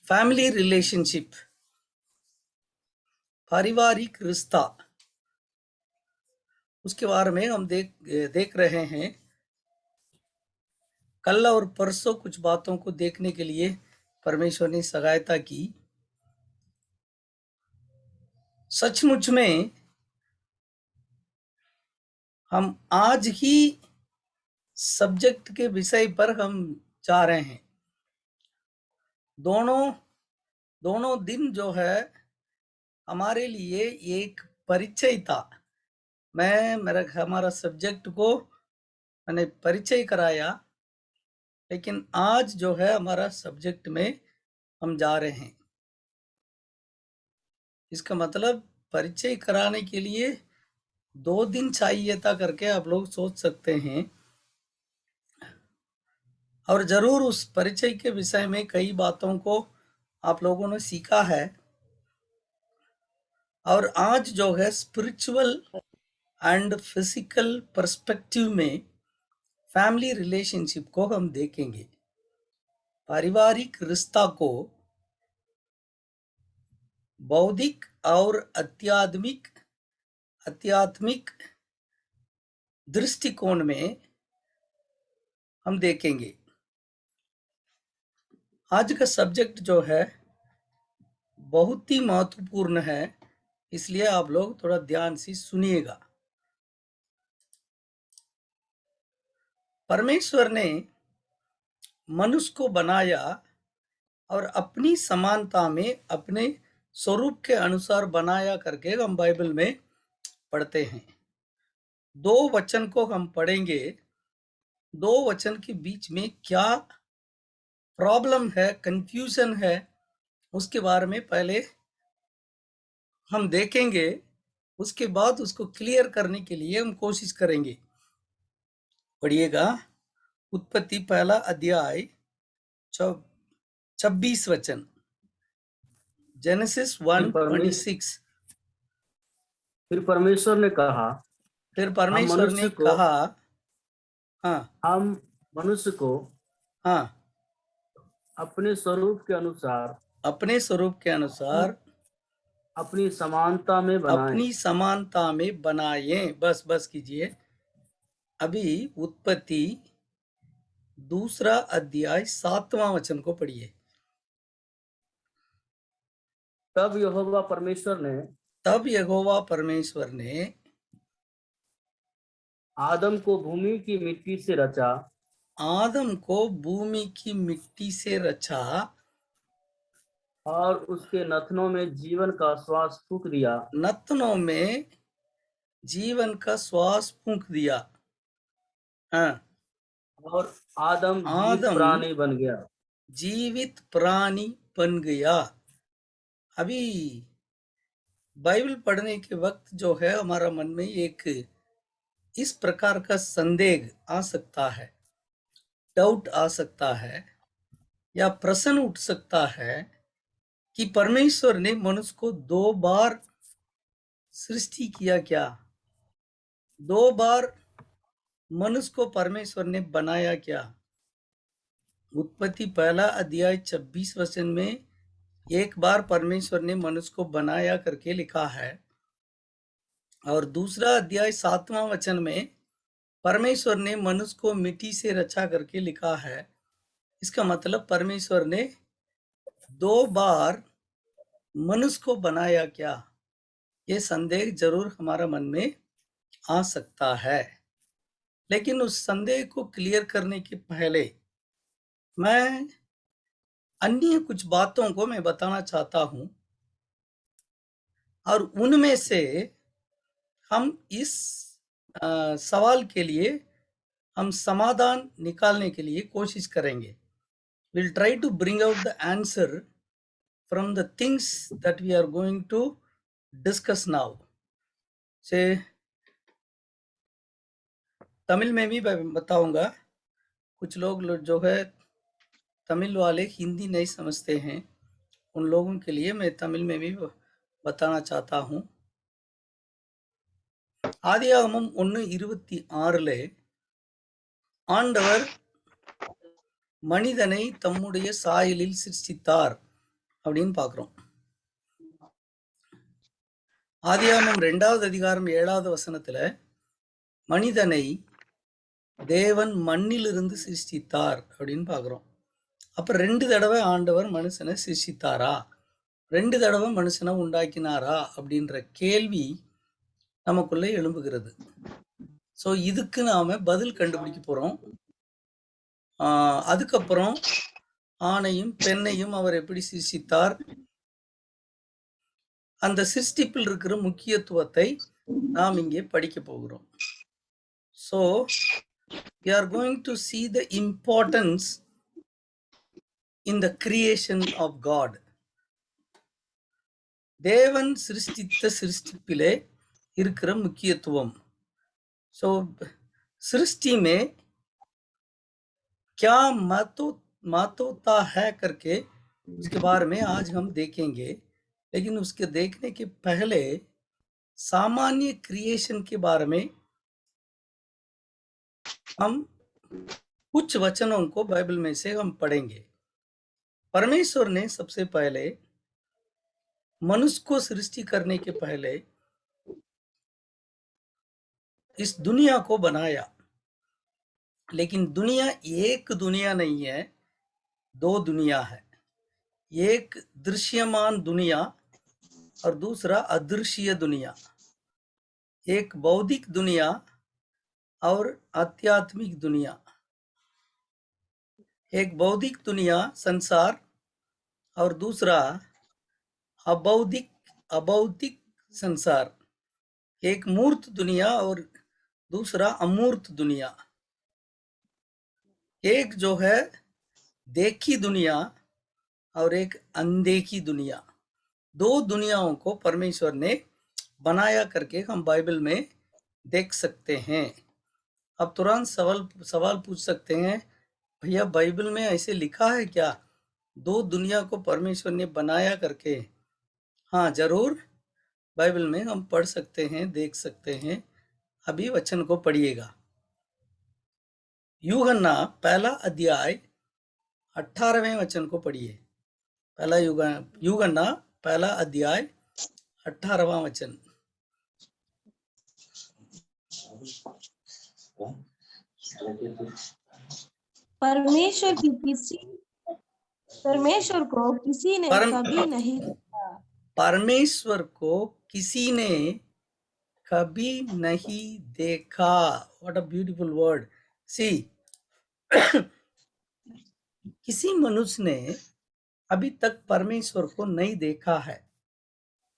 Family relationship, पारिवारिक रिश्ता, उसके बारे में हम देख रहे हैं। कल और परसों कुछ बातों को देखने के लिए परमेश्वर ने सहायता की। सचमुच में हम आज ही सब्जेक्ट के विषय पर हम जा रहे हैं। दोनों दिन जो है हमारे लिए एक परिचय था। हमारा सब्जेक्ट को मैंने परिचय कराया, लेकिन आज जो है हमारा सब्जेक्ट में हम जा रहे हैं। इसका मतलब परिचय कराने के लिए 2 दिन चाहिए था करके आप लोग सोच सकते हैं। और जरूर उस परिचय के विषय में कई बातों को आप लोगों ने सीखा है। और आज जो है स्पिरिचुअल एंड फिजिकल पर्सपेक्टिव में फैमिली रिलेशनशिप को हम देखेंगे। पारिवारिक रिश्ता को बौद्धिक और आध्यात्मिक दृष्टिकोण में हम देखेंगे। आज का सब्जेक्ट जो है बहुत ही महत्वपूर्ण है, इसलिए आप लोग थोड़ा ध्यान से सुनिएगा। परमेश्वर ने मनुष्य को बनाया और अपनी समानता में अपने स्वरूप के अनुसार बनाया करके हम बाइबल में पढ़ते हैं। 2 वचन को हम पढ़ेंगे। 2 वचन के बीच में क्या प्रॉब्लम है, कंफ्यूजन है, उसके बारे में पहले हम देखेंगे। उसके बाद उसको क्लियर करने के लिए हम कोशिश करेंगे। पढ़िएगा, उत्पत्ति पहला अध्याय 26 वचन, जेनेसिस 1:26। फिर परमेश्वर ने कहा, फिर परमेश्वर ने कहा, हम मनुष्य को अपने स्वरूप के अनुसार अपनी समानता में बनाएं। बस कीजिए। अभी उत्पत्ति 2 अध्याय 7वां वचन को पढ़िए। तब यहोवा परमेश्वर ने आदम को भूमि की मिट्टी से रचा और उसके नथनों में जीवन का श्वास फूंक दिया। और आदम जीवित प्राणी बन गया। अभी बाइबल पढ़ने के वक्त जो है हमारा मन में एक इस प्रकार का संदेह आ सकता है, डाउट आ सकता है, या प्रश्न उठ सकता है कि परमेश्वर ने मनुष्य को 2 बार सृष्टि किया क्या? 2 बार मनुष्य को परमेश्वर ने बनाया क्या? उत्पत्ति पहला अध्याय 26 वचन में एक बार परमेश्वर ने मनुष्य को बनाया करके लिखा है, और दूसरा अध्याय 7वां वचन में परमेश्वर ने मनुष्य को मिट्टी से रचा करके लिखा है। इसका मतलब परमेश्वर ने 2 बार मनुष्य को बनाया क्या? ये संदेह जरूर हमारा मन में आ सकता है। लेकिन उस संदेह को क्लियर करने के पहले मैं अन्य कुछ बातों को मैं बताना चाहता हूं, और उनमें से हम इस सवाल के लिए हम समाधान निकालने के लिए कोशिश करेंगे। We'll try to bring out the answer from the things that we are going to discuss now. से तमिल में भी बताऊंगा। कुछ लोग जो है तमिल वाले हिंदी नहीं समझते हैं, उन लोगों के लिए मैं तमिल में भी बताना चाहता हूं। ஆதியாகமம் 1:26 ஆண்டவர் மனிதனை தம்முடைய சாயலில் சிருஷ்டித்தார். அப்படின்னு பார்க்கிறோம். ஆதியாகமம் 2வது அதிகாரம் 7வது வசனத்துல மனிதனை தேவன் மண்ணிலிருந்து சிருஷ்டித்தார் அப்படின்னு பார்க்கிறோம். அப்ப 2 தடவை ஆண்டவர் மனுஷனை சிருஷ்டித்தாரா, 2 தடவை மனுஷனை உண்டாக்கினாரா அப்படின்ற கேள்வி நமக்குள்ள எழும்புகிறது. ஸோ இதுக்கு நாம பதில் கண்டுபிடிக்க போறோம். அதுக்கப்புறம் ஆணையும் பெண்ணையும் அவர் எப்படி சிருஷ்டித்தார், அந்த சிருஷ்டிப்பில் இருக்கிற முக்கியத்துவத்தை நாம் இங்கே படிக்க போகிறோம். So we are going to see the importance in the creation of God. தேவன் சிருஷ்டித்த சிருஷ்டிப்பிலே இருக்கிற முக்கியத்துவம். सो सृष्टि में क्या महत्वता है करके उसके बारे में आज हम देखेंगे, लेकिन उसके देखने के पहले सामान्य क्रिएशन के बारे में हम कुछ वचनों को बाइबल में से हम पढ़ेंगे। परमेश्वर ने सबसे पहले मनुष्य को सृष्टि करने के पहले इस दुनिया को बनाया, लेकिन दुनिया एक दुनिया नहीं है, 2 दुनिया है। एक दृश्यमान दुनिया और दूसरा अदृश्य दुनिया, एक बौद्धिक दुनिया और आध्यात्मिक दुनिया। एक बौद्धिक दुनिया संसार और दूसरा अबौद्धिक संसार। एक मूर्त दुनिया और दूसरा अमूर्त दुनिया। एक जो है देखी दुनिया और एक अनदेखी दुनिया। 2 दुनियाओं को परमेश्वर ने बनाया करके हम बाइबल में देख सकते हैं। अब तुरंत सवाल पूछ सकते हैं, भैया बाइबल में ऐसे लिखा है क्या 2 दुनिया को परमेश्वर ने बनाया करके? हाँ, जरूर बाइबल में हम पढ़ सकते हैं, देख सकते हैं। अभी वचन को पढ़िएगा। यूहन्ना 1 अध्याय 18वें वचन को पढ़िए। पहला यूहन्ना 1 अध्याय 18वां वचन। परमेश्वर को किसी ने कभी नहीं देखा। परमेश्वर को किसी ने कभी नहीं देखा। What a beautiful word. सी किसी मनुष्य ने अभी तक परमेश्वर को नहीं देखा है।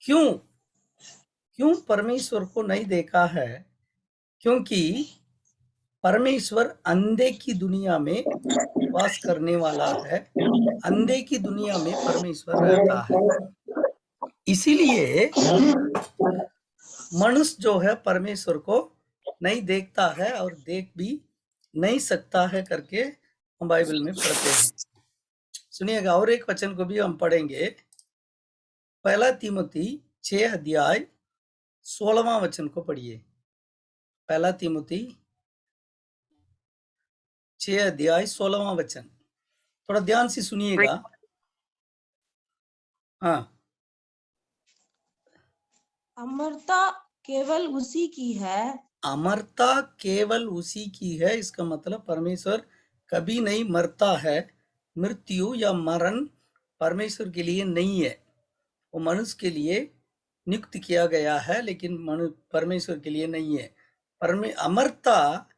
क्यों परमेश्वर को नहीं देखा है? क्योंकि परमेश्वर अंधे की दुनिया में वास करने वाला है। अंधे की दुनिया में परमेश्वर रहता है। इसीलिए मनुष्य जो है परमेश्वर को नहीं देखता है और देख भी नहीं सकता है करके हम बाइबल में पढ़ते हैं। सुनिएगा, और एक वचन को भी हम पढ़ेंगे। 1 तीमुथी 6 अध्याय 16वां वचन को पढ़िए। 1 तीमुथी 6 अध्याय 16वां वचन, थोड़ा ध्यान से सुनिएगा। हाँ, अमरता केवल उसी की है। अमरता केवल उसी की है। इसका मतलब परमेश्वर कभी नहीं मरता है। मृत्यु या मरण परमेश्वर के लिए नहीं है, वो मनुष्य के लिए नियुक्त किया गया है, लेकिन परमेश्वर के लिए नहीं है। अमरता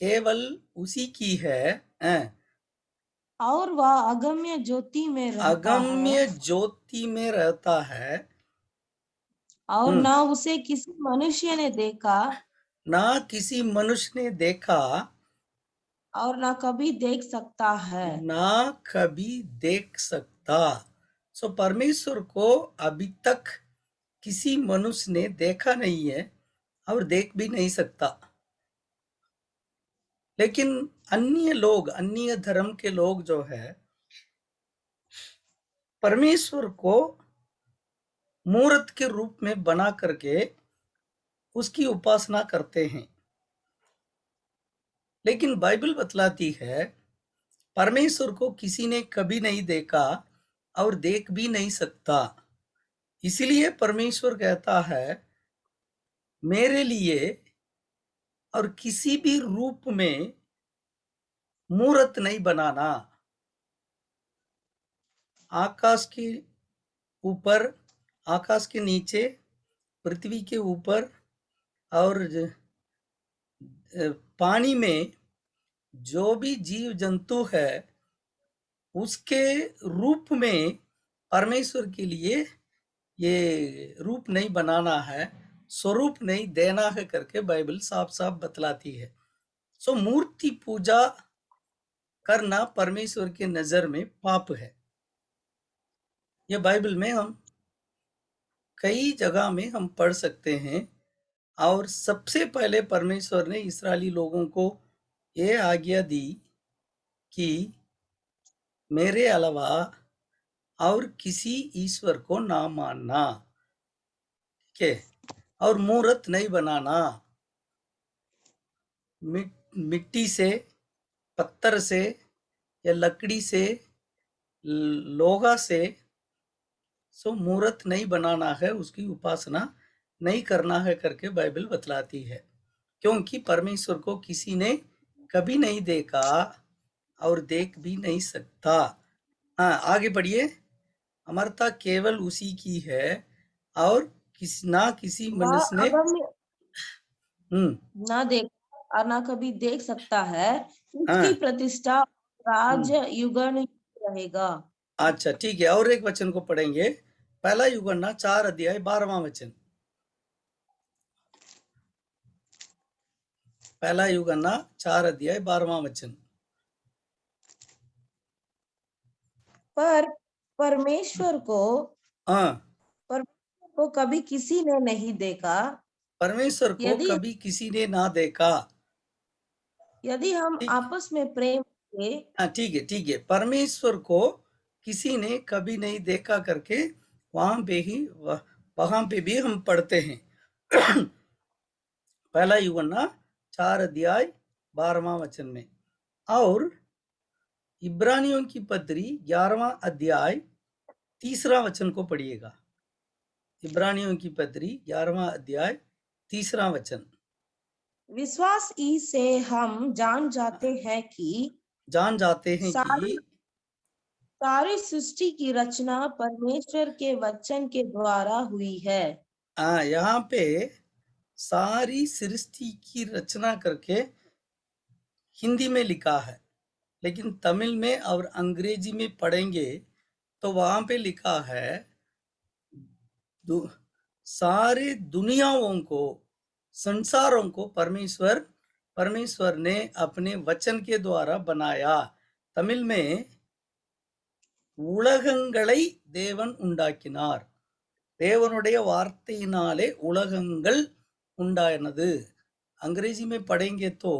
केवल उसी की है। और वह अगम्य ज्योति में रहता अगम्य ज्योति में रहता है और ना उसे किसी मनुष्य ने देखा, ना किसी मनुष्य ने देखा और ना कभी देख सकता है। ना कभी देख सकता। सो परमेश्वर को अभी तक किसी मनुष्य ने देखा नहीं है और देख भी नहीं सकता। लेकिन अन्य लोग, अन्य धर्म के लोग जो है परमेश्वर को मूर्त के रूप में बना करके उसकी उपासना करते हैं। लेकिन बाइबल बतलाती है परमेश्वर को किसी ने कभी नहीं देखा और देख भी नहीं सकता। इसलिए परमेश्वर कहता है, मेरे लिए और किसी भी रूप में मूर्त नहीं बनाना। आकाश के ऊपर, आकाश के नीचे, पृथ्वी के ऊपर और पानी में जो भी जीव जंतु है, उसके रूप में परमेश्वर के लिए ये रूप नहीं बनाना है, स्वरूप नहीं देना है करके बाइबल साफ साफ बतलाती है। सो मूर्ति पूजा करना परमेश्वर के नजर में पाप है। ये बाइबल में हम कई जगह में हम पढ़ सकते हैं। और सबसे पहले परमेश्वर ने इस्राएली लोगों को ये आज्ञा दी कि मेरे अलावा और किसी ईश्वर को ना मानना, ठीक है, और मूर्त नहीं बनाना। मिट्टी से, पत्थर से या लकड़ी से, लोहा से सो मूर्त नहीं बनाना है, उसकी उपासना नहीं करना है करके बाइबल बतलाती है। क्योंकि परमेश्वर को किसी ने कभी नहीं देखा और देख भी नहीं सकता। हाँ, आगे बढ़िए। अमरता केवल उसी की है और किसी ना मनुष्य ने ना देख और ना कभी देख सकता है, उसकी हाँ, प्रतिष्ठा राज युगन रहेगा। अच्छा ठीक है। और एक वचन को पढ़ेंगे, पहला यूहन्ना 4 अध्याय 12वां वचन। पहला यूहन्ना 4 अध्याय 12वां वचन। पर परमेश्वर को हाँ, कभी किसी ने नहीं देखा। परमेश्वर को यदि कभी किसी ने ना देखा। यदि हम ठीक, आपस में प्रेम से हाँ ठीक है, ठीक है। परमेश्वर को किसी ने कभी नहीं देखा करके वहां पे भी हम पढ़ते हैं। पहला यूहन्ना 4 अध्याय 12वां वचन में। और इब्रानियों की पत्री 11वां अध्याय 3रा वचन को पढ़िएगा। इब्रानियों की पत्री 11वां अध्याय 3रा वचन। विश्वास ही से हम जान जाते हैं कि सारी सृष्टि की रचना परमेश्वर के वचन के द्वारा हुई है। यहाँ पे सारी सृष्टि की रचना करके हिंदी में लिखा है, लेकिन तमिल में और अंग्रेजी में पढ़ेंगे तो वहां पे लिखा है सारे दुनियाओं को, संसारों को परमेश्वर ने अपने वचन के द्वारा बनाया। तमिल में உலகங்களை தேவன் உண்டாக்கினார், தேவனுடைய வார்த்தையினாலே உலகங்கள் உண்டானது। अंग्रेजी में पढ़ेंगे तो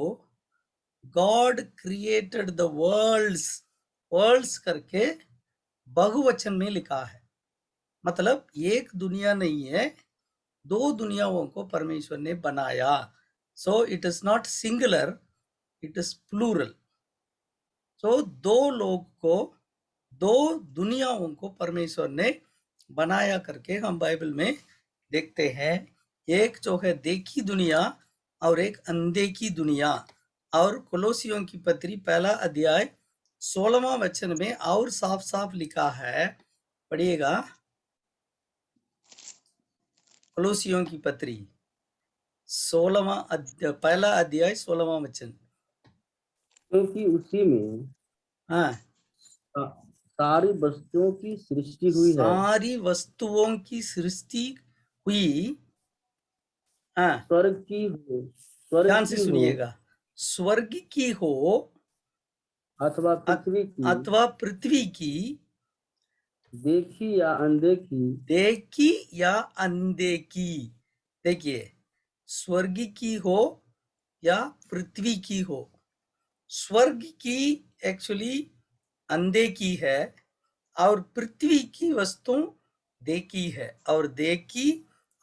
गॉड क्रिएटेड द वर्ल्ड्स करके बहुवचन में लिखा है। मतलब एक दुनिया नहीं है, 2 दुनियाओं को परमेश्वर ने बनाया। So it is not singular, it is plural. So 2 लोग को, 2 दुनियाओं को परमेश्वर ने बनाया करके हम बाइबल में देखते हैं। एक जो है देखी दुनिया और एक अनदेखी दुनिया। और कोलोसियों की पत्री 1 अध्याय 16वां वचन में और साफ साफ लिखा है, पढ़िएगा। कोलोसियों की पत्री 1 अध्याय 16वां वचन। क्योंकि उसी में हाँ, सारी वस्तुओं की सृष्टि हुई है। सारी वस्तुओं की सृष्टि हुई। हाँ, स्वर्ग की हो, ध्यान से सुनिएगा, स्वर्ग की हो अथवा पृथ्वी की, देखी या अनदेखी। देखिए, स्वर्ग की हो या पृथ्वी की हो। स्वर्ग की एक्चुअली अनदेखी है और पृथ्वी की वस्तु देखी है। और देखी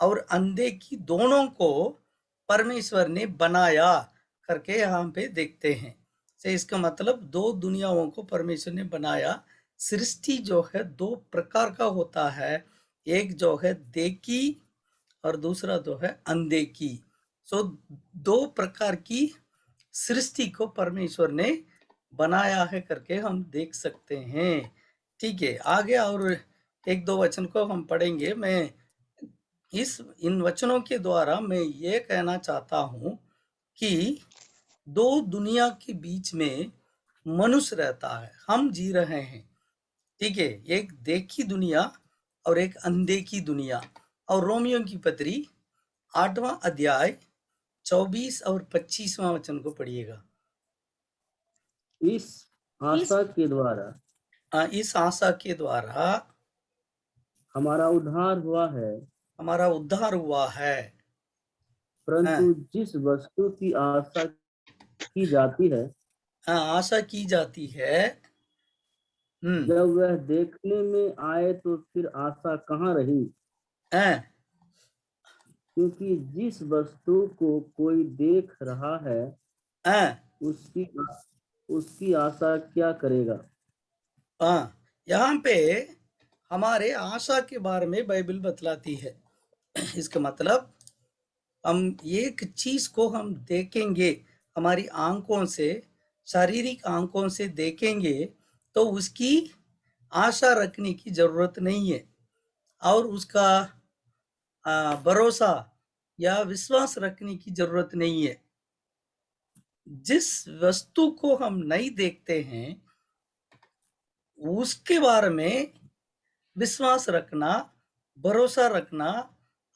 और अनदेखी दोनों को परमेश्वर ने बनाया करके यहाँ पे देखते हैं। से इसका मतलब 2 दुनियाओं को परमेश्वर ने बनाया। सृष्टि जो है दो प्रकार का होता है, एक जो है देखी और दूसरा जो है अनदेखी। सो दो प्रकार की सृष्टि को परमेश्वर ने बनाया है करके हम देख सकते हैं। ठीक है, आगे और एक दो वचन को हम पढ़ेंगे। मैं इन वचनों के द्वारा मैं ये कहना चाहता हूं कि दो दुनिया के बीच में मनुष्य रहता है, हम जी रहे हैं। ठीक है, एक देखी दुनिया और एक अनदेखी दुनिया। और रोमियो की पत्री 8वां अध्याय 24 और 25वां वचन को पढ़िएगा। इस आशा के द्वारा इस आशा के द्वारा हमारा उद्धार हुआ है, हमारा उद्धार हुआ है। परंतु जिस वस्तु की आशा की जाती है, आशा की जाती है, जब वह देखने में आए तो फिर आशा कहाँ रही? क्योंकि जिस वस्तु को कोई देख रहा है, उसकी आशा क्या करेगा? यहाँ पे हमारे आशा के बारे में बाइबल बतलाती है। इसका मतलब हम एक चीज को हम देखेंगे, हमारी आंखों से, शारीरिक आंखों से देखेंगे तो उसकी आशा रखने की जरूरत नहीं है और उसका भरोसा या विश्वास रखने की जरूरत नहीं है। जिस वस्तु को हम नहीं देखते हैं उसके बारे में विश्वास रखना, भरोसा रखना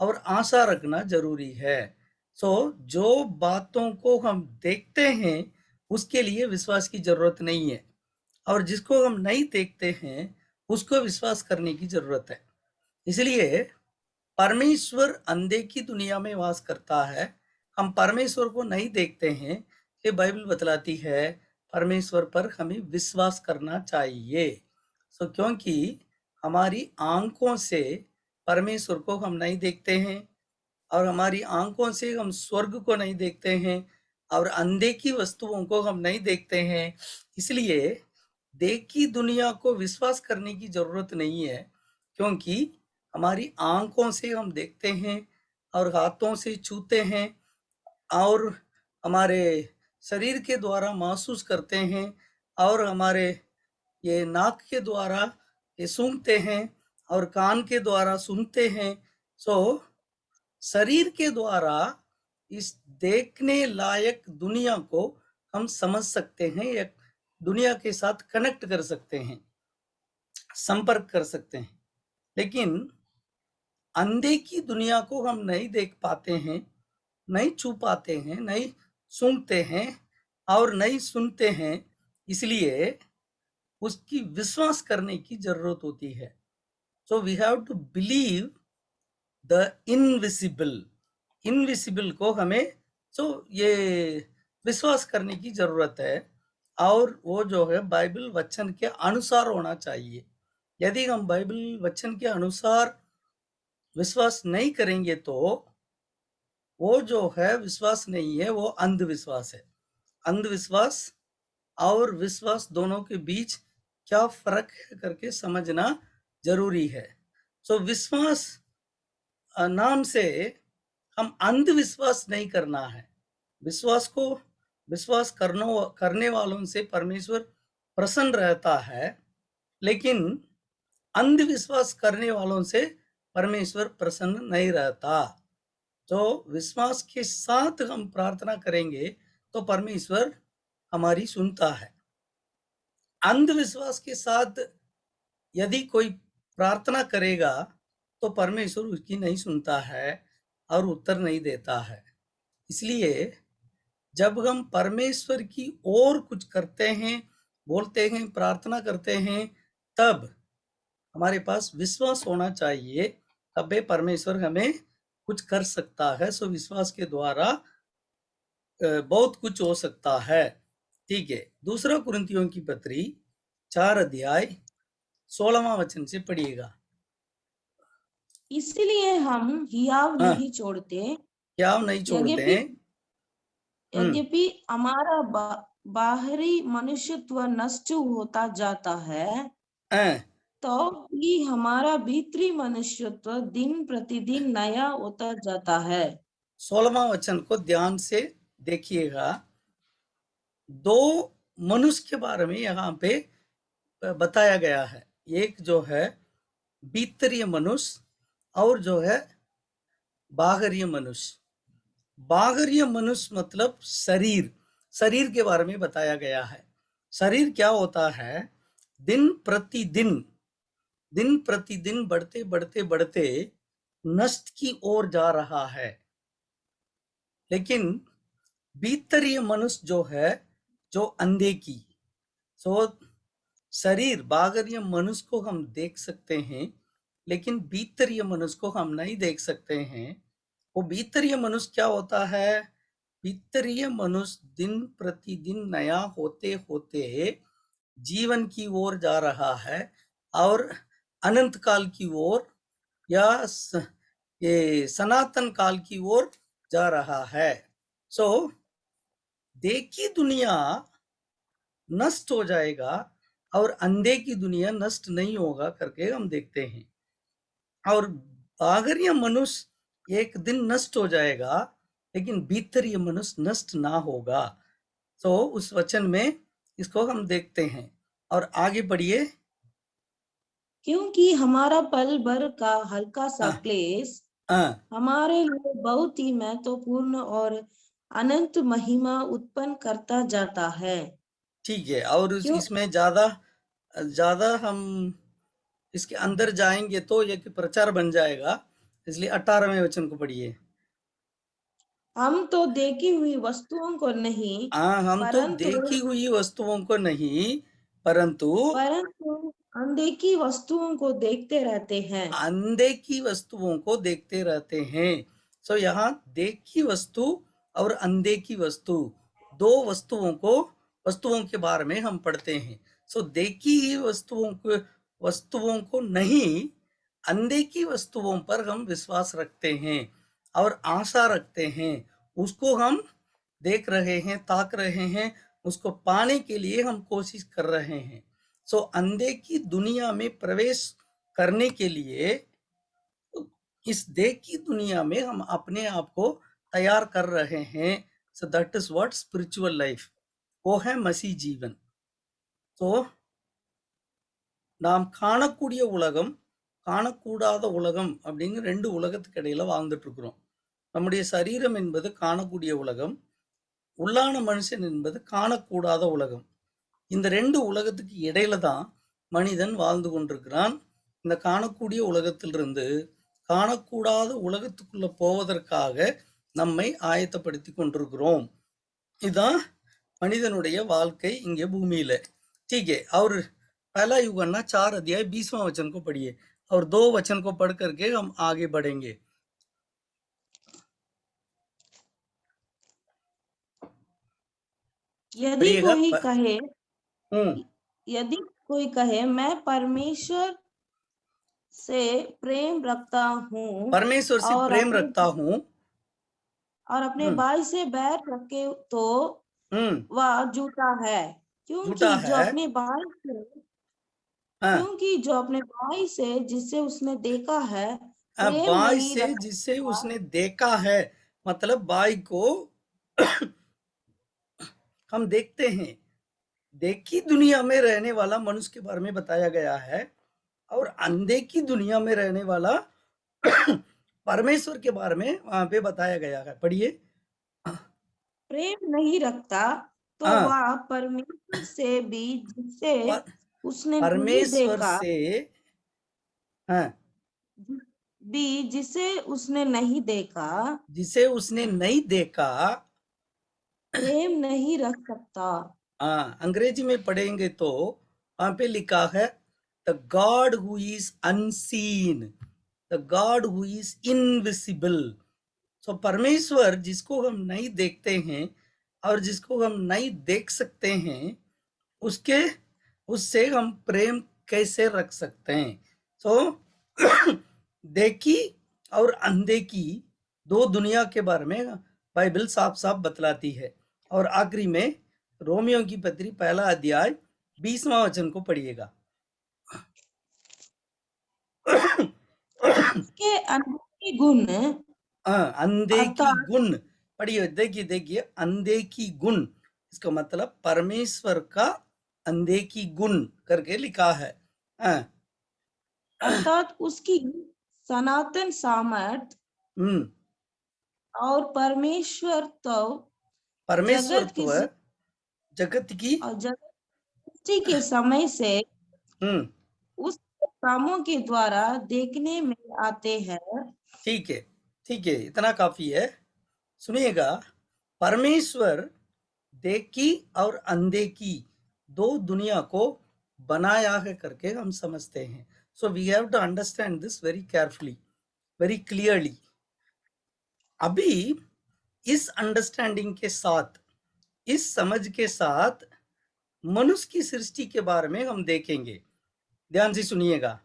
और आशा रखना जरूरी है। जो बातों को हम देखते हैं उसके लिए विश्वास की जरूरत नहीं है, और जिसको हम नहीं देखते हैं उसको विश्वास करने की जरूरत है। इसलिए परमेश्वर अनदेखी दुनिया में वास करता है। हम परमेश्वर को नहीं देखते हैं, ये बाइबल बतलाती है परमेश्वर पर हमें विश्वास करना चाहिए। क्योंकि हमारी आंखों से परमेश्वर को हम नहीं देखते हैं और हमारी आंखों से हम स्वर्ग को नहीं देखते हैं और अनदेखी वस्तुओं को हम नहीं देखते हैं। इसलिए देखी दुनिया को विश्वास करने की जरूरत नहीं है, क्योंकि हमारी आंखों से हम देखते हैं और हाथों से छूते हैं और हमारे शरीर के द्वारा महसूस करते हैं और हमारे ये नाक के द्वारा ये सूंघते हैं और कान के द्वारा सुनते हैं। शरीर के द्वारा इस देखने लायक दुनिया को हम समझ सकते हैं या दुनिया के साथ कनेक्ट कर सकते हैं, संपर्क कर सकते हैं। लेकिन अनदेखी दुनिया को हम नहीं देख पाते हैं, नहीं छू पाते हैं, नहीं सूंघते हैं और नहीं सुनते हैं। इसलिए उसकी विश्वास करने की जरूरत होती है। We have to believe the invisible को हमें ये विश्वास करने की जरूरत है, और वो जो है बाइबल वचन के अनुसार होना चाहिए। यदि हम बाइबल वचन के अनुसार विश्वास नहीं करेंगे तो वो जो है विश्वास नहीं है, वो अंधविश्वास है। अंधविश्वास और विश्वास दोनों के बीच क्या फर्क है करके समझना जरूरी है। विश्वास नाम से हम अंधविश्वास नहीं करना है। विश्वास करने वालों से परमेश्वर प्रसन्न रहता है, लेकिन अंधविश्वास करने वालों से परमेश्वर प्रसन्न नहीं रहता। विश्वास के साथ हम प्रार्थना करेंगे तो परमेश्वर हमारी सुनता है। अंधविश्वास के साथ यदि कोई प्रार्थना करेगा तो परमेश्वर उसकी नहीं सुनता है और उत्तर नहीं देता है। इसलिए जब हम परमेश्वर की ओर कुछ करते हैं, बोलते हैं, प्रार्थना करते हैं, तब हमारे पास विश्वास होना चाहिए, तब परमेश्वर हमें कुछ कर सकता है। विश्वास के द्वारा बहुत कुछ हो सकता है। ठीक है, दूसरा कुरिन्थियों की पत्री 4 अध्याय 16वां वचन से पढ़िएगा। इसलिए हम हियाव नहीं छोड़ते, यद्यपि हमारा बाहरी मनुष्यत्व नष्ट होता जाता है, हाँ, तो भी हमारा भीतरी मनुष्यत्व दिन प्रतिदिन नया होता जाता है। 16वां वचन को ध्यान से देखिएगा। दो मनुष्य के बारे में यहाँ पे बताया गया है। एक जो है भीतरीय मनुष्य और जो है बाहरीय मनुष्य। बाहरीय मनुष्य मतलब शरीर, शरीर के बारे में बताया गया है। शरीर क्या होता है? दिन प्रतिदिन बढ़ते बढ़ते बढ़ते नष्ट की ओर जा रहा है। लेकिन भीतरीय मनुष्य जो है, जो अंधे की, सो शरीर बाहरीय मनुष्य को हम देख सकते हैं, लेकिन भीतरीय मनुष्य को हम नहीं देख सकते हैं। वो भीतरीय मनुष्य क्या होता है? भीतरीय मनुष्य दिन प्रतिदिन नया होते होते जीवन की ओर जा रहा है और अनंत काल की ओर या ये सनातन काल की ओर जा रहा है। सो देखी दुनिया नष्ट हो जाएगा और अंधे की दुनिया नष्ट नहीं होगा करके हम देखते हैं। और बाहरीय मनुष्य एक दिन नष्ट हो जाएगा, लेकिन भीतरीय मनुष्य नष्ट ना होगा। तो उस वचन में इसको हम देखते हैं और आगे बढ़िए। क्योंकि हमारा पल भर का हल्का सा हाँ, क्लेश हाँ, हमारे लिए बहुत ही महत्वपूर्ण और अनंत महिमा उत्पन्न करता जाता है। ठीक है। और क्यों इसमें ज्यादा ज्यादा हम इसके अंदर जाएंगे तो ये कि प्रचार बन जाएगा, इसलिए 18वें वचन को पढ़िए। हम तो देखी हुई वस्तुओं को नहीं हाँ, हम तो परंतु देखी हुई वस्तुओं को नहीं, परंतु परंतु अनदेखी वस्तुओं को देखते रहते हैं। अनदेखी वस्तुओं को देखते रहते हैं। सो यहाँ देखी वस्तु और अनदेखी वस्तु, दो वस्तुओं के बारे में हम पढ़ते हैं। सो देखी ही वस्तुओं को नहीं, अनदेखी वस्तुओं पर हम विश्वास रखते हैं और आशा रखते हैं। उसको हम देख रहे हैं, ताक रहे हैं, उसको पाने के लिए हम कोशिश कर रहे हैं। सो अनदेखी दुनिया में प्रवेश करने के लिए इस देखी दुनिया में हम अपने आप को तैयार कर रहे हैं। So that is what spiritual life, वो है मसीह जीवन। तो நாம் காணக்கூடிய உலகம், காணக்கூடாத உலகம் அப்படின்னு 2 உலகத்துக்கு இடையில வாழ்ந்துட்டு இருக்கிறோம். நம்முடைய சரீரம் என்பது காணக்கூடிய உலகம், உள்ளான மனுஷன் என்பது காணக்கூடாத உலகம். இந்த 2 உலகத்துக்கு இடையில தான் மனிதன் வாழ்ந்து கொண்டிருக்கிறான். இந்த காணக்கூடிய உலகத்திலிருந்து காணக்கூடாத உலகத்துக்குள்ள போவதற்காக நம்மை ஆயத்தப்படுத்தி கொண்டிருக்கிறோம். இதுதான் मनिदनुடைய வாழ்க்கை இங்கே பூமியில। ठीक है। और पहला यूहन्ना 4 अध्याय 20वां वचन को पढ़िए और 2 वचन को पढ़ करके हम आगे बढ़ेंगे। यदि पढ़िएगा। कोई कहे हम्म, यदि कोई कहे मैं परमेश्वर से प्रेम रखता हूँ परमेश्वर से और प्रेम रखता हूँ। अपने हम्म, भाई से बैर रखे तो वह झूठा है। झूठा क्योंकि जो है। अपने भाई से हाँ, क्योंकि जो अपने भाई से जिसे उसने देखा है प्रेम बाई नहीं से जिसे रखता उसने देखा है, मतलब बाई को हम देखते हैं। देखी दुनिया में रहने वाला मनुष्य के बारे में बताया गया है और अनदेखी दुनिया में रहने वाला परमेश्वर के बारे में वहां पे बताया गया है। पढ़िए। प्रेम नहीं रखता तो हाँ, वह परमेश्वर से भी जिसे पर, उसने नहीं परमेश्वर देखा से, हाँ, भी जिसे उसने नहीं देखा जिसे उसने नहीं देखा। प्रेम नहीं रख सकता। हाँ, अंग्रेजी में पढ़ेंगे तो वहां पे लिखा है the god who is unseen, the god who is invisible. So परमेश्वर जिसको हम नहीं देखते हैं और जिसको हम नहीं देख सकते हैं, उसके उससे हम प्रेम कैसे रख सकते हैं? सो देखी और अनदेखी दो दुनिया के बारे में बाइबल साफ साफ बतलाती है। और आखिरी में रोमियो की पत्री 1 अध्याय 20वां वचन को पढ़िएगा। उसके अंदर के गुण अंधे की अर्थात गुण, पढ़िए, देखिए देखिए, अंधे की गुण, इसका मतलब परमेश्वर का अंधे की गुण करके लिखा है। हाँ, अर्थात उसकी सनातन सामर्थ हम्म, और परमेश्वर तो परमेश्वर जगत की तो है जगत की, और जगत सृष्टि के समय से हम्म, उस कामों के द्वारा देखने में आते हैं। ठीक है, ठीक है, इतना काफी है। सुनिएगा, परमेश्वर देखी और अनदेखी दो दुनिया को बनाया है करके हम समझते हैं। So we have to understand this very carefully, very clearly. अभी इस अंडरस्टैंडिंग के साथ, इस समझ के साथ मनुष्य की सृष्टि के बारे में हम देखेंगे। ध्यान से सुनिएगा।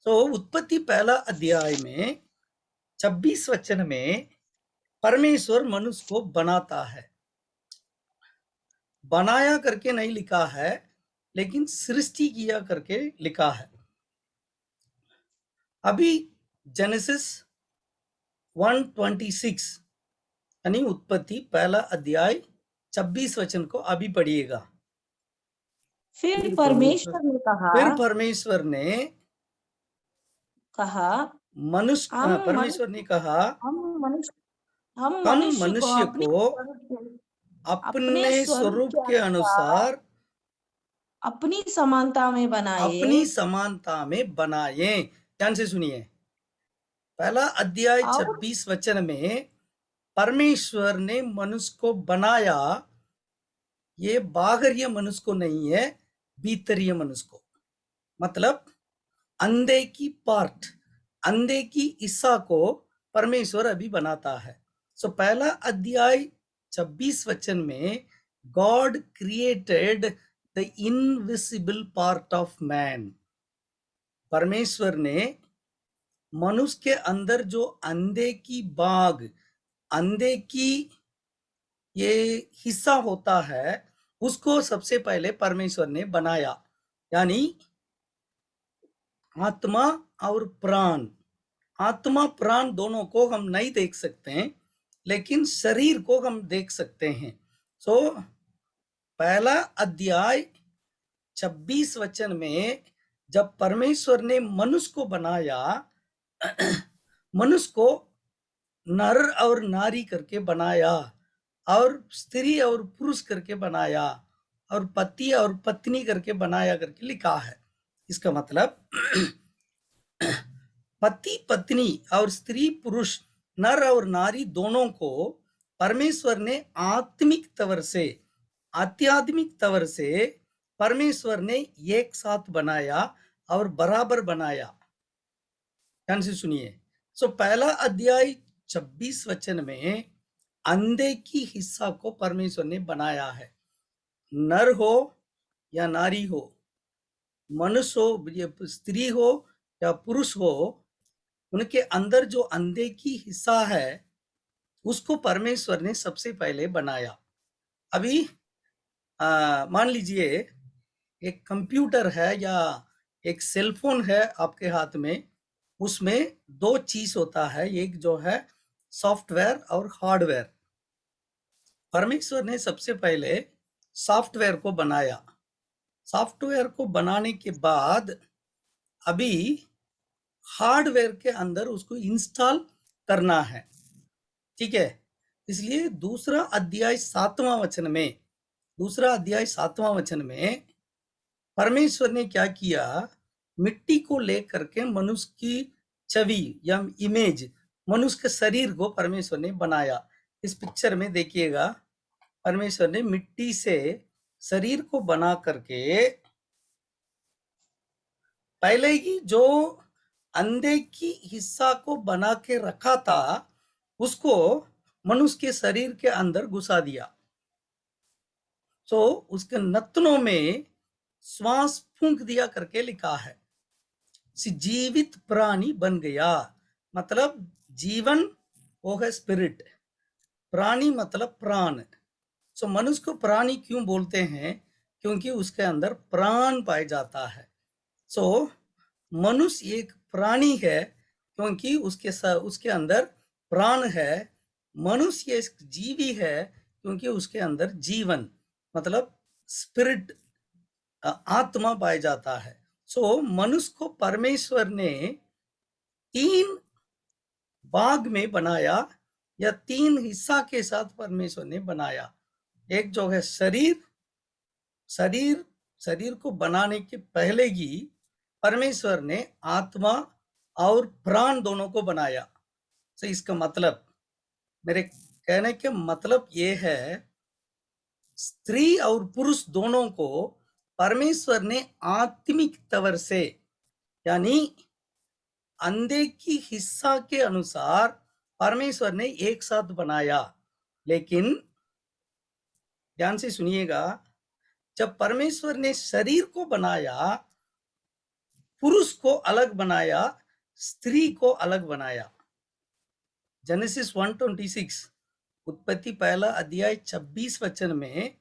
तो उत्पत्ति पहला अध्याय में 26 वचन में परमेश्वर मनुष्य को बनाता है। बनाया करके नहीं लिखा है, लेकिन सृष्टि किया करके लिखा है। अभी जेनेसिस 1:26 यानी उत्पत्ति पहला अध्याय 26 वचन को अभी पढ़िएगा। फिर फिर परमेश्वर ने फिर परमेश्वर ने कहा मनुष्य, हम परमेश्वर ने मनुष्य कहा, हम मनुष्य हम हम मनुष्य को मनुष्य अपने को अपने अपने स्वरूप स्वरूप के के अनुसार अनुसार अपनी समानता में बनाए अपनी समानता में बनाए। ध्यान से सुनिए, पहला अध्याय और 26 वचन में परमेश्वर ने मनुष्य को बनाया। ये बाहरीय मनुष्य को नहीं है, भीतरीय मनुष्य को, मतलब अंधे की पार्ट, अंधे की हिस्सा को परमेश्वर अभी बनाता है। सो पहला अध्याय 26 वचन में God created the invisible part of man. परमेश्वर ने मनुष्य के अंदर जो अंधे की बाग, अंधे की ये हिस्सा होता है, उसको सबसे पहले परमेश्वर ने बनाया। यानी आत्मा और प्राण, आत्मा प्राण दोनों को हम नहीं देख सकते हैं, लेकिन शरीर को हम देख सकते हैं। सो पहला अध्याय 26 वचन में जब परमेश्वर ने मनुष्य को बनाया, मनुष्य को नर और नारी करके बनाया, और स्त्री और पुरुष करके बनाया, और पति और पत्नी करके बनाया करके लिखा है। इसका मतलब पति पत्नी और स्त्री पुरुष, नर और नारी दोनों को परमेश्वर ने आत्मिक तवर से, आध्यात्मिक तवर से परमेश्वर ने एक साथ बनाया और बराबर बनाया। ध्यान से सुनिए। सो पहला अध्याय 26 वचन में अंधे की हिस्सा को परमेश्वर ने बनाया है। नर हो या नारी हो, मनुष्य हो, ये स्त्री हो या पुरुष हो, उनके अंदर जो अंधे की हिस्सा है उसको परमेश्वर ने सबसे पहले बनाया। अभी मान लीजिए एक कंप्यूटर है या एक सेलफोन है आपके हाथ में, उसमें दो चीज होता है, एक जो है सॉफ्टवेयर और हार्डवेयर। परमेश्वर ने सबसे पहले सॉफ्टवेयर को बनाया। सॉफ्टवेयर को बनाने के बाद अभी हार्डवेयर के अंदर उसको इंस्टॉल करना है, ठीक है। इसलिए दूसरा अध्याय 7वां वचन में, दूसरा अध्याय 7वां वचन में परमेश्वर ने क्या किया, मिट्टी को लेकर के मनुष्य की छवि या इमेज, मनुष्य के शरीर को परमेश्वर ने बनाया। इस पिक्चर में देखिएगा, परमेश्वर ने मिट्टी से शरीर को बना करके पहले ही जो अंधे की हिस्सा को बना के रखा था उसको मनुष्य के शरीर के अंदर घुसा दिया। तो उसके नथनों में श्वास फूंक दिया करके लिखा है, जीवित प्राणी बन गया। मतलब जीवन वो है स्पिरिट, प्राणी मतलब प्राण। सो मनुष्य को प्राणी क्यों बोलते हैं, क्योंकि उसके अंदर प्राण पाया जाता है। सो मनुष्य एक प्राणी है क्योंकि उसके अंदर प्राण है। मनुष्य एक जीवी है क्योंकि उसके अंदर जीवन मतलब स्पिरिट आत्मा पाया जाता है। सो मनुष्य को परमेश्वर ने 3 भाग में बनाया या 3 हिस्सा के साथ परमेश्वर ने बनाया। एक जो है शरीर को बनाने के पहले ही परमेश्वर ने आत्मा और प्राण दोनों को बनाया। तो इसका मतलब, मेरे कहने के मतलब ये है, स्त्री और पुरुष दोनों को परमेश्वर ने आत्मिक तवर से यानी अंधे की हिस्सा के अनुसार परमेश्वर ने एक साथ बनाया। लेकिन ध्यान से सुनिएगा, जब परमेश्वर ने शरीर को बनाया, पुरुष को अलग बनाया, स्त्री को अलग बनाया। जेनेसिस 1:26 उत्पत्ति पहला अध्याय 26 वचन में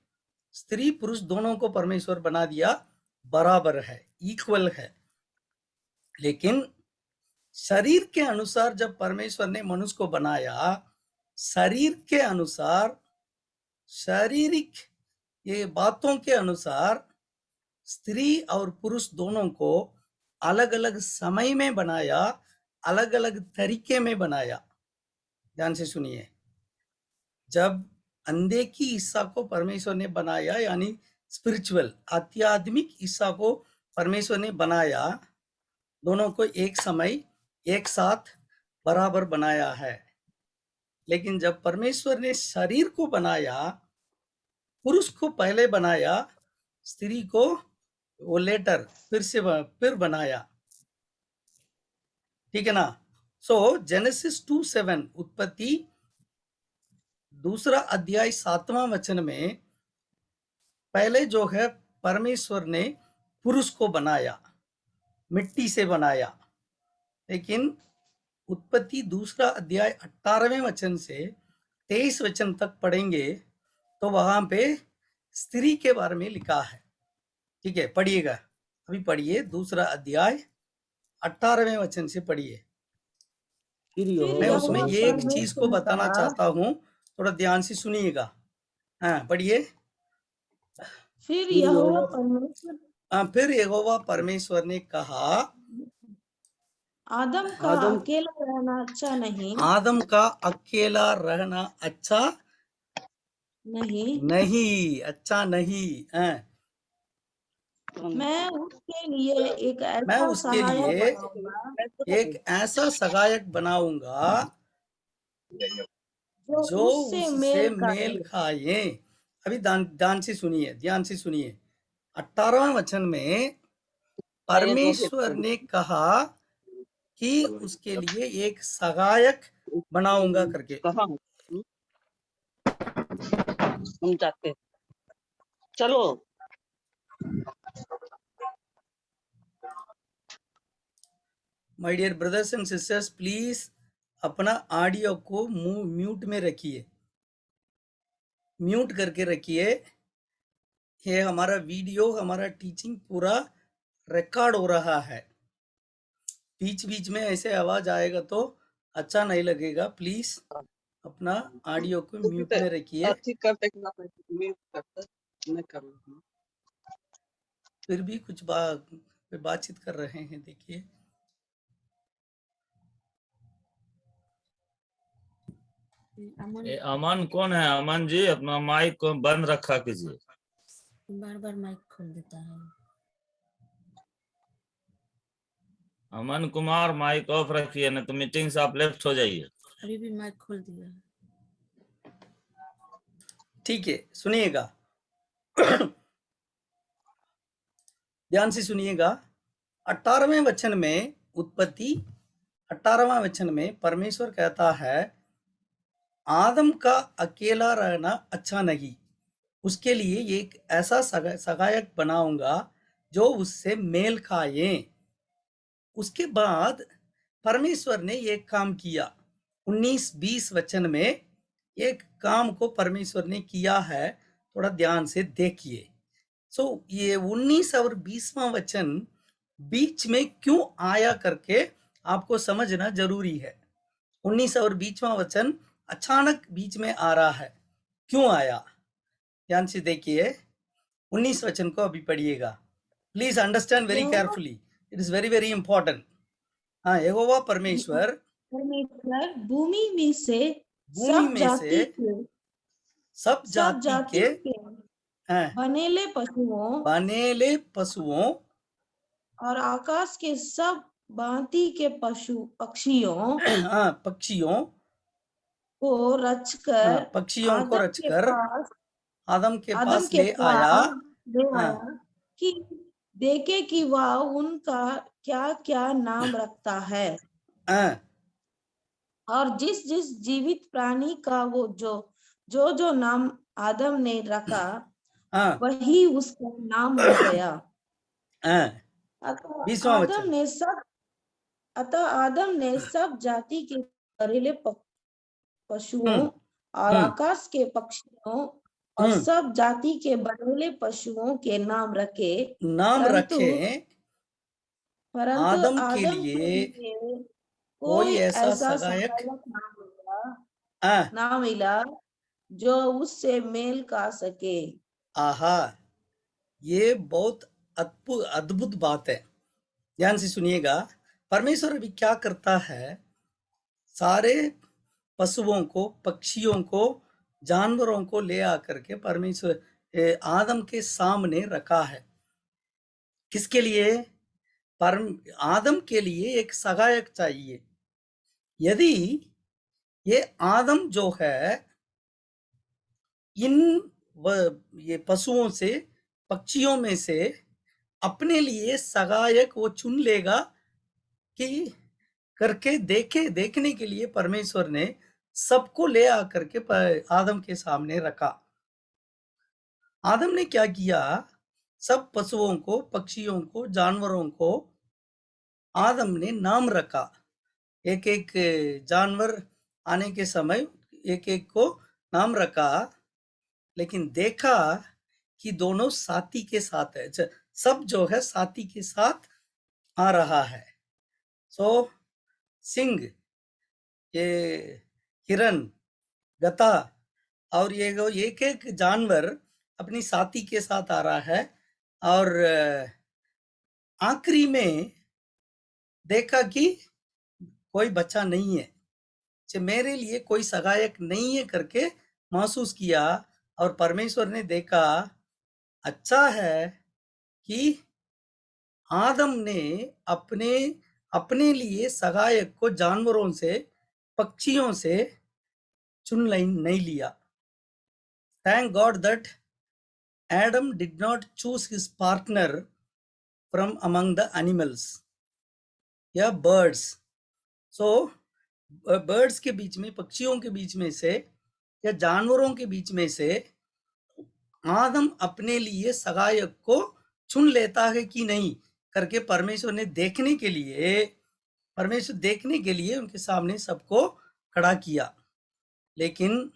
स्त्री पुरुष दोनों को परमेश्वर बना दिया, बराबर है, इक्वल है। लेकिन शरीर के अनुसार जब परमेश्वर ने मनुष्य को बनाया, शरीर के अनुसार, शारीरिक ये बातों के अनुसार स्त्री और पुरुष दोनों को अलग अलग समय में बनाया, अलग अलग तरीके में बनाया। ध्यान से सुनिए, जब अंधे की हिस्सा को परमेश्वर ने बनाया यानी स्पिरिचुअल आध्यात्मिक हिस्सा को परमेश्वर ने बनाया, दोनों को एक समय एक साथ बराबर बनाया है। लेकिन जब परमेश्वर ने शरीर को बनाया, पुरुष को पहले बनाया, स्त्री को वो लेटर फिर बनाया। ठीक है ना। सो जेनेसिस 2:7 उत्पत्ति दूसरा अध्याय 7वां वचन में पहले जो है परमेश्वर ने पुरुष को बनाया, मिट्टी से बनाया। लेकिन उत्पत्ति दूसरा अध्याय 18वें वचन से 23 वचन तक पढ़ेंगे तो वहां पे स्त्री के बारे में लिखा है। ठीक है, पढ़िएगा, अभी पढ़िए, दूसरा अध्याय 18वें वचन से पढ़िए। मैं उसमें एक चीज को बताना चाहता हूँ, थोड़ा ध्यान से सुनिएगा। हाँ, पढ़िए। फिर यहोवा परमेश्वर ने कहा, आदम का अकेला रहना अच्छा नहीं। आदम का अकेला रहना अच्छा नहीं, अच्छा नहीं। मैं उसके लिए एक ऐसा सहायक बनाऊंगा जो उससे मेल खाए। अभी ध्यान से सुनिए, ध्यान से सुनिए। 18वां वचन में परमेश्वर ने कहा कि उसके लिए एक सहायक बनाऊंगा करके। हम जाते चलो। My dear brothers and sisters, please अपना ऑडियो को म्यूट में रखिए, म्यूट करके रखिए। ये हमारा वीडियो, हमारा टीचिंग पूरा रिकॉर्ड हो रहा है। बीच बीच में ऐसे आवाज आएगा तो अच्छा नहीं लगेगा। प्लीज अपना ऑडियो को म्यूट में रखिए। फिर भी कुछ बातचीत कर रहे हैं, देखिए। अमन कौन है? अमन जी, अपना माइक को बंद रखा कीजिए, बार बार माइक खोल देता है। अमन कुमार माइक ऑफ रखिए, नहीं तो मीटिंग से आप लेफ्ट हो जाइए। अभी भी माइक खोल दिया है। ठीक है, सुनिएगा, ध्यान से सुनिएगा। 18वें वचन में, उत्पत्ति 18वां वचन में परमेश्वर कहता है, आदम का अकेला रहना अच्छा नहीं, उसके लिए एक ऐसा सहायक बनाऊंगा जो उससे मेल खाए। उसके बाद परमेश्वर ने एक काम किया। 19-20 वचन में एक काम को परमेश्वर ने किया है, थोड़ा ध्यान से देखिए। ये 19 और 20वां वचन बीच में क्यों आया करके आपको समझना जरूरी है। 19 और 20वां वचन अचानक बीच में आ रहा है, क्यों आया? ध्यान से देखिए, 19 वचन को अभी पढ़िएगा। Please understand very Jehovah carefully, it is very very important. हाँ, यहोवा परमेश्वर परमेश्वर भूमि में से भूमि सब में जाति से के सब जाति के बनेले पशुओं बनेले पशुओं और आकाश के सब भांति के पक्षियों पक्षियों को रचकर पक्षियों को रचकर आदम के आदम पास के ले आया, ले आया कि देखे कि वह उनका क्या क्या नाम रखता है। और जिस जिस जीवित प्राणी का वो जो नाम आदम ने रखा वही उसका नाम हो गया। अतः आदम ने सब जाति के घरेलू पशुओं और आकाश के पक्षियों और सब जाति के बनेले पशुओं के नाम रखे, परंतु आदम के लिए कोई ऐसा सहायक ना मिला जो उससे मेल खा सके। आहा, ये बहुत अद्भुत बात है। ध्यान से सुनिएगा, परमेश्वर अभी क्या करता है, सारे पशुओं को, पक्षियों को, जानवरों को ले आकर के परमेश्वर आदम के सामने रखा है। किसके लिए? आदम के लिए एक सहायक चाहिए। यदि ये आदम जो है ये पशुओं से, पक्षियों में से अपने लिए सहायक वो चुन लेगा कि करके देखने के लिए परमेश्वर ने सबको ले आकर के आदम के सामने रखा। आदम ने क्या किया? सब पशुओं को, पक्षियों को, जानवरों को आदम ने नाम रखा। एक एक जानवर आने के समय एक एक को नाम रखा, लेकिन देखा कि दोनों साथी के साथ है, सब जो है साथी के साथ आ रहा है। सिंह, ये हिरन, गधा और ये एक एक जानवर अपनी साथी के साथ आ रहा है। और आखिरी में देखा कि कोई बच्चा नहीं है, मेरे लिए कोई सहायक नहीं है करके महसूस किया। और परमेश्वर ने देखा अच्छा है कि आदम ने अपने लिए सहायक को जानवरों से, पक्षियों से चुन नहीं लिया। Thank God that Adam did not choose his partner from among the animals या birds. So birds के बीच में, पक्षियों के बीच में से या जानवरों के बीच में से आदम अपने लिए सहायक को चुन लेता है कि नहीं करके परमेश्वर देखने के लिए उनके सामने सबको खड़ा किया, लेकिन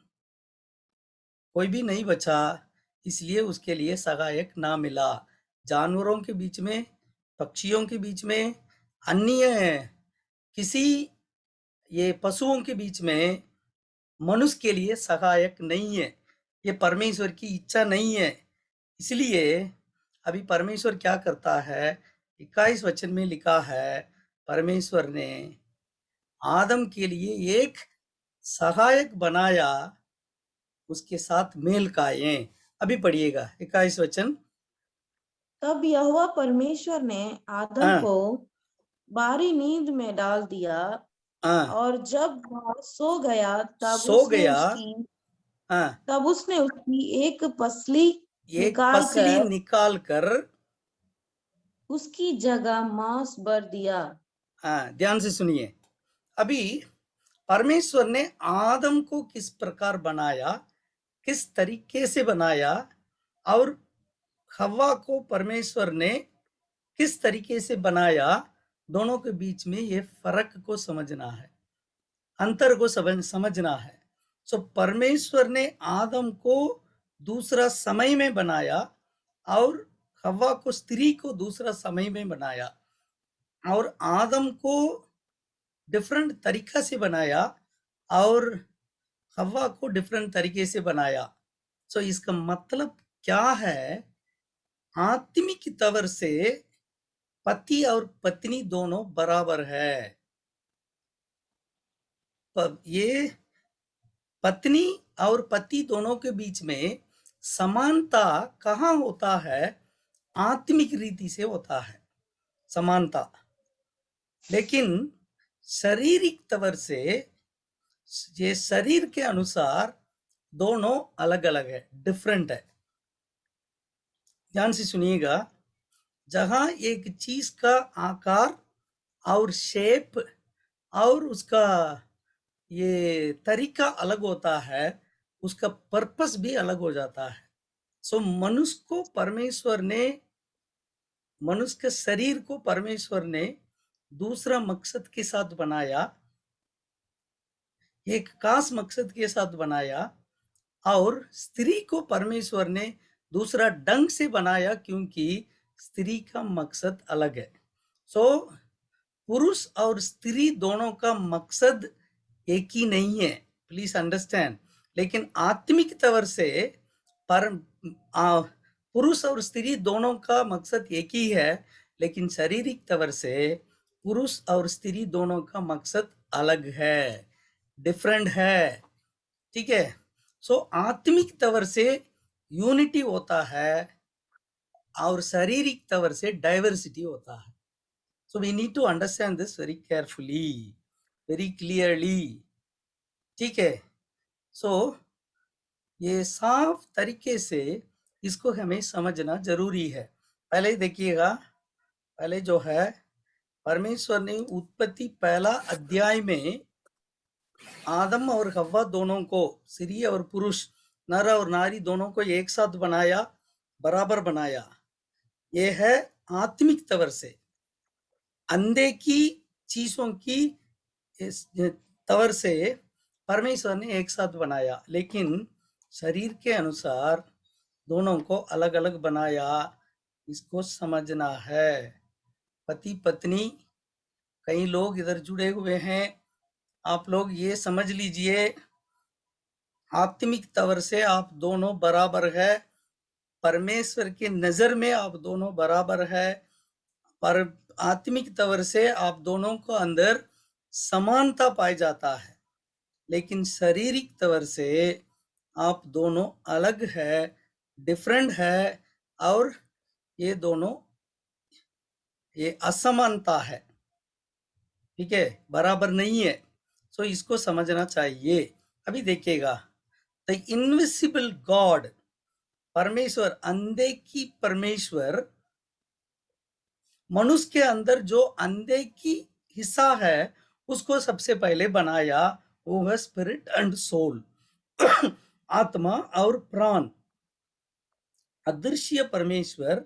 कोई भी नहीं बचा, इसलिए उसके लिए सहायक ना मिला। जानवरों के बीच में, पक्षियों के बीच में, अन्य किसी ये पशुओं के बीच में मनुष्य के लिए सहायक नहीं है। ये परमेश्वर की इच्छा नहीं है। इसलिए अभी परमेश्वर क्या करता है, 21 वचन में लिखा है, परमेश्वर ने आदम के लिए एक सहायक बनाया, उसके साथ मेल खाए। अभी पढ़िएगा 21 वचन। तब यहोवा परमेश्वर ने आदम को बारी नींद में डाल दिया, और जब वह सो गया तब उसने उसकी एक पसली निकाल कर उसकी जगह मांस भर दिया। ध्यान से सुनिए, अभी परमेश्वर ने आदम को किस प्रकार बनाया, किस तरीके से बनाया, और हव्वा को परमेश्वर ने किस तरीके से बनाया, दोनों के बीच में ये फर्क को समझना है, अंतर को समझना है। परमेश्वर ने आदम को दूसरा समय में बनाया और हव्वा को, स्त्री को दूसरा समय में बनाया, और आदम को डिफरेंट तरीका से बनाया और हवा को डिफरेंट तरीके से बनाया। सो इसका मतलब क्या है? आत्मिक तौर से पति और पत्नी दोनों बराबर है। ये पत्नी और पति दोनों के बीच में समानता कहाँ होता है? आत्मिक रीति से होता है समानता, लेकिन शारीरिक तौर से ये शरीर के अनुसार दोनों अलग अलग है, डिफरेंट है। ध्यान से सुनिएगा, जहां एक चीज का आकार और शेप और उसका ये तरीका अलग होता है, उसका पर्पस भी अलग हो जाता है। सो मनुष्य को परमेश्वर ने, मनुष्य के शरीर को परमेश्वर ने दूसरा मकसद के साथ बनाया, एक खास मकसद के साथ बनाया, और स्त्री को परमेश्वर ने दूसरा ढंग से बनाया, क्योंकि स्त्री का मकसद अलग है। सो पुरुष और स्त्री दोनों का मकसद एक ही नहीं है, प्लीज अंडरस्टैंड। लेकिन आत्मिक तौर से पुरुष और स्त्री दोनों का मकसद एक ही है, लेकिन शारीरिक तौर से पुरुष और स्त्री दोनों का मकसद अलग है, डिफरेंट है। ठीक है? सो आत्मिक तौर से यूनिटी होता है और शारीरिक तौर से डाइवर्सिटी होता है। So we need to understand this very carefully, very clearly. ठीक है? सो ये साफ तरीके से इसको हमें समझना जरूरी है। पहले देखिएगा, पहले जो है परमेश्वर ने उत्पत्ति पहला अध्याय में आदम और हव्वा दोनों को, स्त्री और पुरुष, नर और नारी दोनों को एक साथ बनाया, बराबर बनाया। ये है आत्मिक तौर से। अंधे की चीजों की तौर से परमेश्वर ने एक साथ बनाया, लेकिन शरीर के अनुसार दोनों को अलग अलग बनाया। इसको समझना है। पति पत्नी, कई लोग इधर जुड़े हुए हैं, आप लोग ये समझ लीजिए, आत्मिक तौर से आप दोनों बराबर है, परमेश्वर की नजर में आप दोनों बराबर है, पर आत्मिक तौर से आप दोनों को अंदर समानता पाई जाता है, लेकिन शारीरिक तौर से आप दोनों अलग है, डिफरेंट है, और ये दोनों ये असमानता है। ठीक है? बराबर नहीं है। सो इसको समझना चाहिए। अभी देखिएगा, द इनविजिबल गॉड, परमेश्वर, अंधे की परमेश्वर, मनुष्य के अंदर जो अंधे की हिस्सा है उसको सबसे पहले बनाया, वो है स्पिरिट एंड सोल, आत्मा और प्राण। अदृश्य परमेश्वर,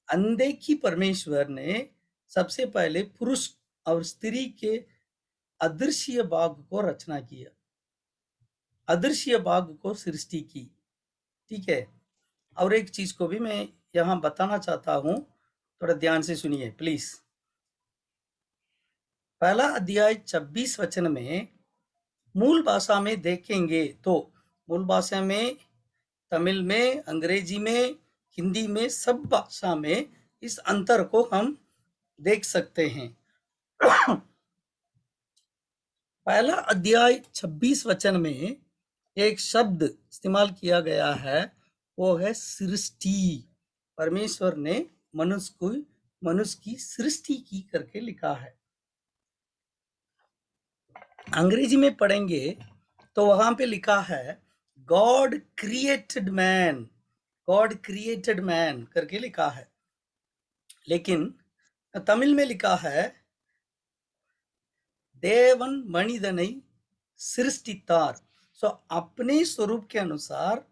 अंधे की परमेश्वर ने सबसे पहले पुरुष और स्त्री के अदृश्य भाग को रचना किया, अदृश्य भाग को सृष्टि की। ठीक है? और एक चीज को भी मैं यहां बताना चाहता हूं, थोड़ा ध्यान से सुनिए प्लीज। पहला अध्याय 26 वचन में मूल भाषा में देखेंगे तो, मूल भाषा में, तमिल में, अंग्रेजी में, हिंदी में, सब भाषा में इस अंतर को हम देख सकते हैं। पहला अध्याय 26 वचन में एक शब्द इस्तेमाल किया गया है, वो है सृष्टि। परमेश्वर ने मनुष्य की सृष्टि की करके लिखा है। अंग्रेजी में पढ़ेंगे तो वहां पे लिखा है God created man, God created man करके लिखा है, लेकिन तमिल में लिखा है देवन मनिदनै सृष्टितार। सो अपने स्वरूप के अनुसार,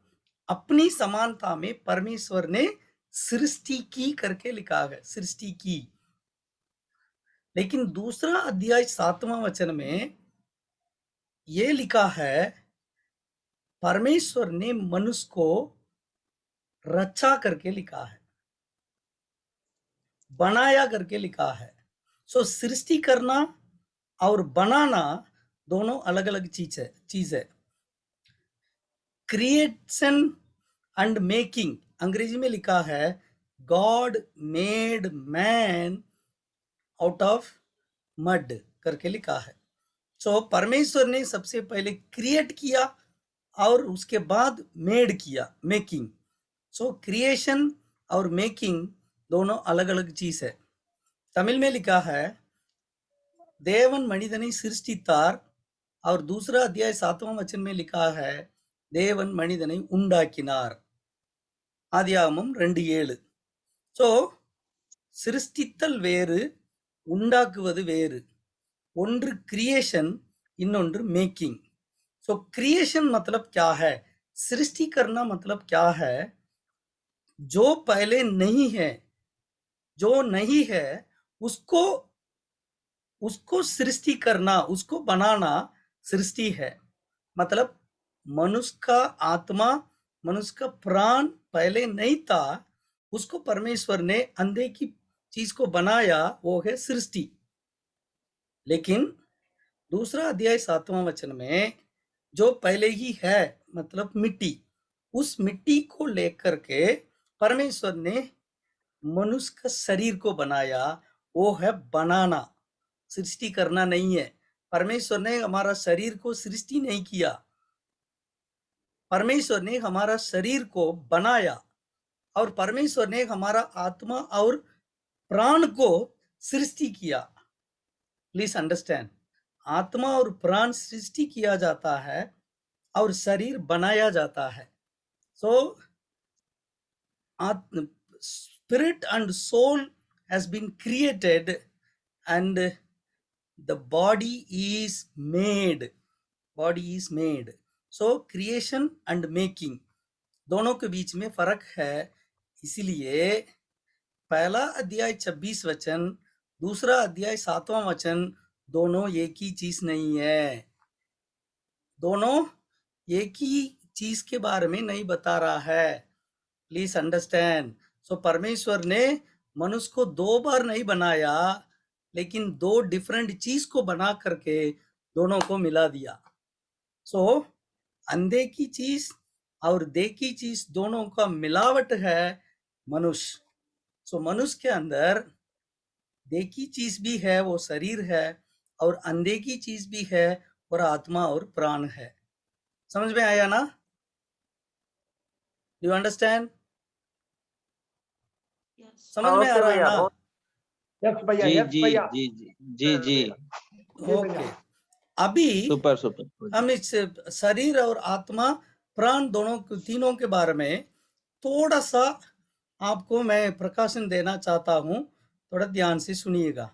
अपनी समानता में परमेश्वर ने सृष्टि की करके लिखा है, सृष्टि की। लेकिन दूसरा अध्याय 7वां वचन में ये लिखा है परमेश्वर ने मनुष्य को रचा करके लिखा है, बनाया करके लिखा है। सो सृष्टि करना और बनाना दोनों अलग अलग चीज है। क्रिएशन एंड मेकिंग अंग्रेजी में लिखा है God made man out of mud करके लिखा है। सो परमेश्वर ने सबसे पहले क्रिएट किया और उसके बाद मेड किया, मेकिंग। सो क्रिएशन और मेकिंग दोनों अलग अलग चीज है। तमिल में लिखा है தேவன் மனிதனை சிருஷ்டித்தார் और दूसरा अध्याय 7वां वचन में लिखा है தேவன் மனிதனை உண்டாக்கினார், ஆதியாகமம் 2:7। सो சிருஷ்டித்தல் வேறு, உண்டாக்குவது வேறு। ஒன்று क्रिएशन, இன்னொன்று मेकिंग। सो क्रिएशन मतलब क्या है, सृष्टि करना मतलब क्या है, जो पहले नहीं है, जो नहीं है उसको सृष्टि करना, उसको बनाना सृष्टि है। मतलब मनुष्य का आत्मा, मनुष्य का प्राण पहले नहीं था, उसको परमेश्वर ने अंधे की चीज को बनाया, वो है सृष्टि। लेकिन दूसरा अध्याय 7वां वचन में जो पहले ही है मतलब मिट्टी, उस मिट्टी को लेकर के परमेश्वर ने मनुष्य का शरीर को बनाया, वो है बनाना, सृष्टि करना नहीं है। परमेश्वर ने हमारा शरीर को सृष्टि नहीं किया, परमेश्वर ने हमारा शरीर को बनाया और परमेश्वर ने हमारा आत्मा और प्राण को सृष्टि किया। प्लीज अंडरस्टैंड, आत्मा और प्राण सृष्टि किया जाता है और शरीर बनाया जाता है। सो spirit and soul has been created and the body is made, so creation and making दोनों के बीच में फर्क है। इसीलिए पहला अध्याय 26 वचन, दूसरा अध्याय 7वां वचन दोनों एक ही चीज नहीं है, दोनों एक ही चीज के बारे में नहीं बता रहा है। Please understand. सो परमेश्वर ने मनुष्य को 2 बार नहीं बनाया, लेकिन 2 डिफरेंट चीज को बना करके दोनों को मिला दिया। सो अंधे की चीज और देखी चीज दोनों का मिलावट है मनुष्य। सो मनुष्य के अंदर देखी चीज भी है, वो शरीर है, और अंधे की चीज भी है, और आत्मा और प्राण है। समझ में आया ना? Do you understand? समझ में आ रहा है ना? यस भैया, जी यस जी भैया। जी जी जी जी ओके, अभी सुपर सुपर। हम इस शरीर और आत्मा प्राण दोनों तीनों के बारे में थोड़ा सा आपको मैं प्रकाशन देना चाहता हूं, थोड़ा ध्यान से सुनिएगा।